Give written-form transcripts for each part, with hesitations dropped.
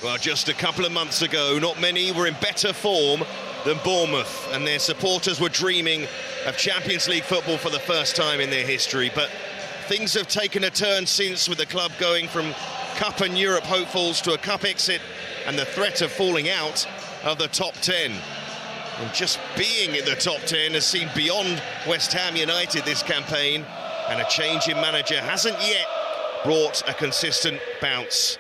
Well, just a couple of months ago, not many were in better form than Bournemouth, and their supporters were dreaming of Champions League football for the first time in their history. But things have taken a turn since, with the club going from Cup and Europe hopefuls to a Cup exit and the threat of falling out of the top 10. And just being in the top 10 has seen beyond West Ham United this campaign, and a change in manager hasn't yet brought a consistent bounce.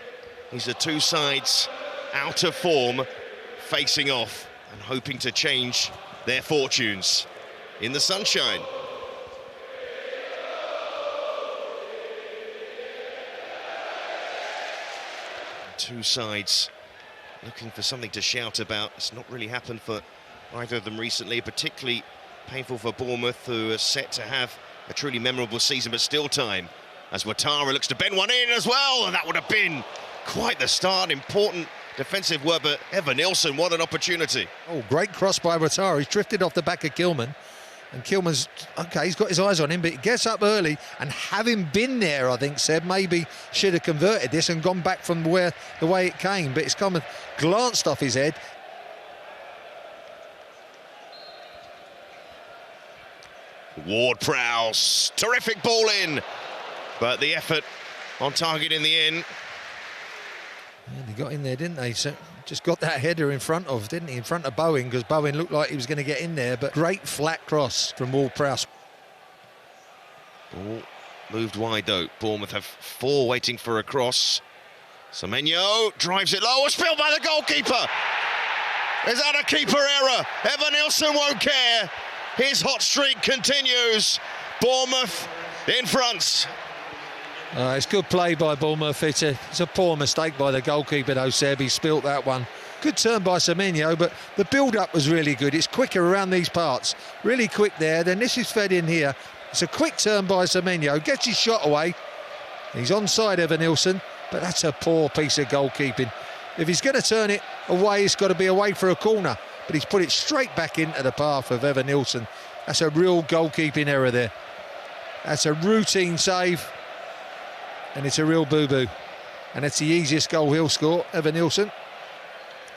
These are two sides out of form, facing off and hoping to change their fortunes in the sunshine. Two sides looking for something to shout about. It's not really happened for either of them recently, particularly painful for Bournemouth, who are set to have a truly memorable season, but still time, as Ouattara looks to bend one in as well, and that would have been quite the start. Important defensive work, but Evan Nilsson, what an opportunity. Oh, great cross by Ouattara. He's drifted off the back of Kilman, and Kilman's, OK, he's got his eyes on him, but he gets up early, and having been there, I think, Seb, maybe should have converted this and gone back from the way it came, but it's come and glanced off his head. Ward-Prowse, terrific ball in, but the effort on target in the end. Yeah, they got in there, didn't they? So just got that header in front of, didn't he? In front of Bowen, because Bowen looked like he was going to get in there, but great flat cross from Ward-Prowse. Ball moved wide though. Bournemouth have four waiting for a cross. Semenyo drives it low, spilled by the goalkeeper. Is that a keeper error? Evan Nilsson won't care. His hot streak continues. Bournemouth in front. It's good play by Bournemouth. It's a poor mistake by the goalkeeper though, Seb. He spilt that one. Good turn by Semenyo, but the build-up was really good. It's quicker around these parts. Really quick there. Then this is fed in here. It's a quick turn by Semenyo. Gets his shot away. He's onside, Evan Nilsson, but that's a poor piece of goalkeeping. If he's going to turn it away, it's got to be away for a corner. But he's put it straight back into the path of Evan Nilsson. That's a real goalkeeping error there. That's a routine save, and it's a real boo-boo. And it's the easiest goal he'll score, Evan Nilsson.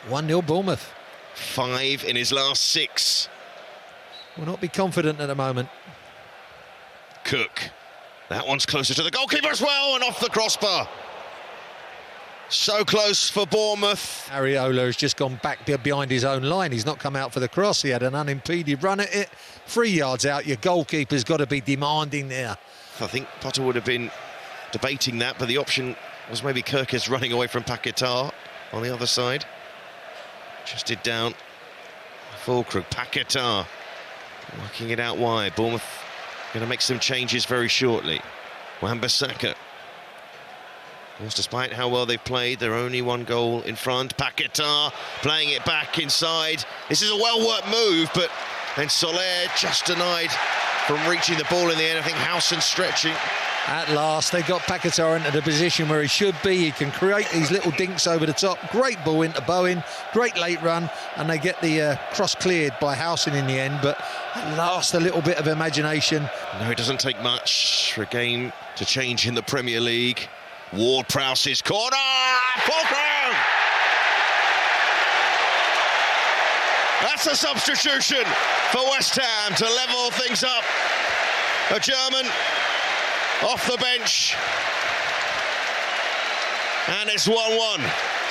1-0 Bournemouth. 5 in his last 6. Will not be confident at the moment. Cook. That one's closer to the goalkeeper as well, and off the crossbar. So close for Bournemouth. Areola has just gone back behind his own line. He's not come out for the cross. He had an unimpeded run at it. 3 yards out. Your goalkeeper's got to be demanding there. I think Potter would have been debating that, but the option was maybe Kirkes running away from Paquetá on the other side. Just it down. Fulcrum, Paquetá working it out wide. Bournemouth going to make some changes very shortly. Wan-Bissaka. Of course, despite how well they've played, they're only one goal in front. Paquetá playing it back inside. This is a well-worked move, but then Soler just denied from reaching the ball in the end. I think Howson stretching. At last, they got Paquetá into the position where he should be. He can create these little dinks over the top. Great ball into Bowen, great late run, and they get the cross cleared by Howson in the end. But at last, a little bit of imagination. No, it doesn't take much for a game to change in the Premier League. Ward-Prowse's corner! Fulcrum! That's a substitution for West Ham to level things up. A German off the bench. And it's 1-1.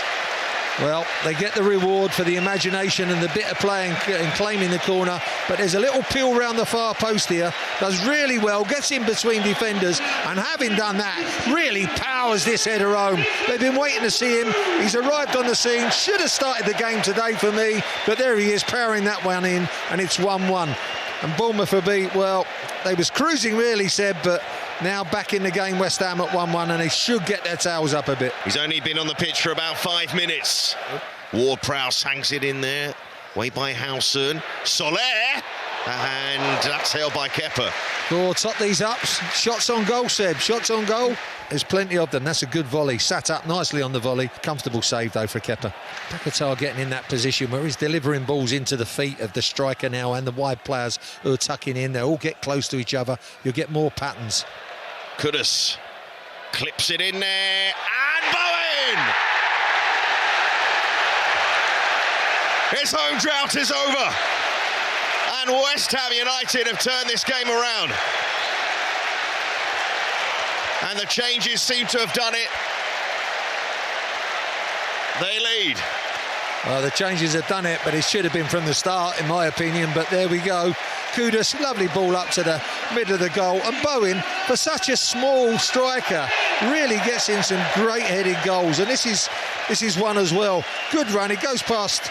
Well, they get the reward for the imagination and the bit of play and claiming the corner, but there's a little peel round the far post here, does really well, gets in between defenders, and having done that, really powers this header home. They've been waiting to see him. He's arrived on the scene, should have started the game today for me, but there he is, powering that one in, and it's 1-1. And Bournemouth will be, well, they was cruising really, Seb, but now back in the game, West Ham at 1-1, and they should get their tails up a bit. He's only been on the pitch for about 5 minutes. Ward-Prowse hangs it in there, way by Howson. Soler, and that's held by Kepa. Oh, top these ups. Shots on goal, Seb. Shots on goal. There's plenty of them. That's a good volley. Sat up nicely on the volley. Comfortable save, though, for Kepa. Paquetá getting in that position where he's delivering balls into the feet of the striker now and the wide players who are tucking in. They all get close to each other. You'll get more patterns. Kudus clips it in there, and Bowen! His home drought is over. And West Ham United have turned this game around. And the changes seem to have done it. They lead. Well, the changes have done it, but it should have been from the start, in my opinion. But there we go. Kudus, lovely ball up to the middle of the goal. And Bowen, for such a small striker, really gets in some great headed goals. And this is one as well. Good run. It goes past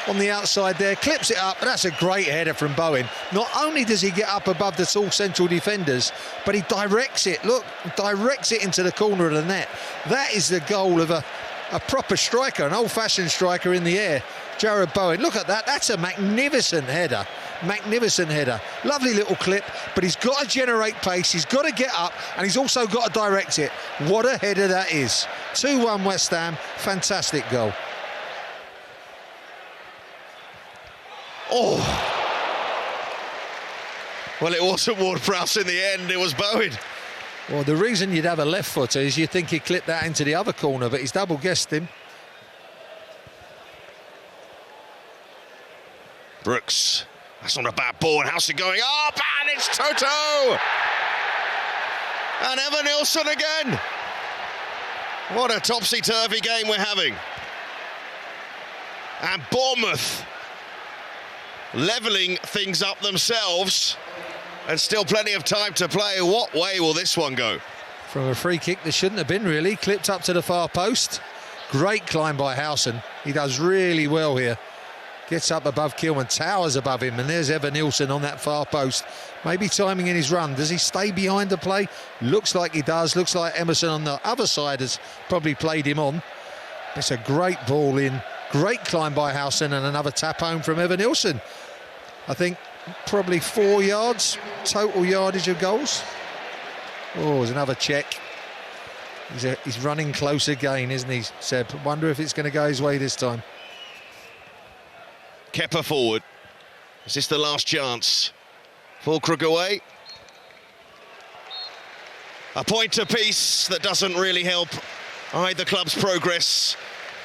on the outside there, clips it up, and that's a great header from Bowen. Not only does he get up above the tall central defenders, but he directs it. Look, directs it into the corner of the net. That is the goal of a proper striker, an old-fashioned striker in the air. Jarrod Bowen, look at that. That's a magnificent header. Magnificent header. Lovely little clip, but he's got to generate pace, he's got to get up, and he's also got to direct it. What a header that is. 2-1 West Ham. Fantastic goal. Oh. Well, it wasn't Ward-Prowse in the end, it was Bowen. Well, the reason you'd have a left footer is you think he'd clip that into the other corner, but he's double guessed him. Brooks, that's not a bad ball, and how's it going up? And it's Toto! And Evan Nilsson again. What a topsy-turvy game we're having. And Bournemouth levelling things up themselves, and still plenty of time to play. What way will this one go? From a free kick that shouldn't have been, really. Clipped up to the far post. Great climb by Howson. He does really well here. Gets up above Kilman, towers above him, and there's Evan Nilsson on that far post. Maybe timing in his run. Does he stay behind the play? Looks like he does. Looks like Emerson on the other side has probably played him on. It's a great ball in. Great climb by Howson, and another tap home from Evan Nilsson. I think probably 4 yards total yardage of goals. Oh, there's another check. He's running close again, isn't he, Seb? Wonder if it's going to go his way this time. Kepa forward. Is this the last chance? Fulkrug away. A point apiece that doesn't really help either club's progress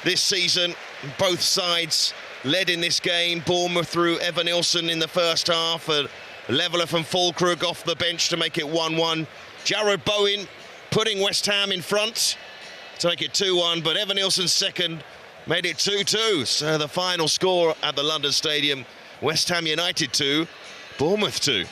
this season. Both sides led in this game. Bournemouth through Evan Nilsson in the first half. A leveller from Fulkrug off the bench to make it 1-1. Jarrod Bowen putting West Ham in front to make it 2-1, but Evan Nilsson's second made it 2-2. So the final score at the London Stadium, West Ham United 2, Bournemouth 2.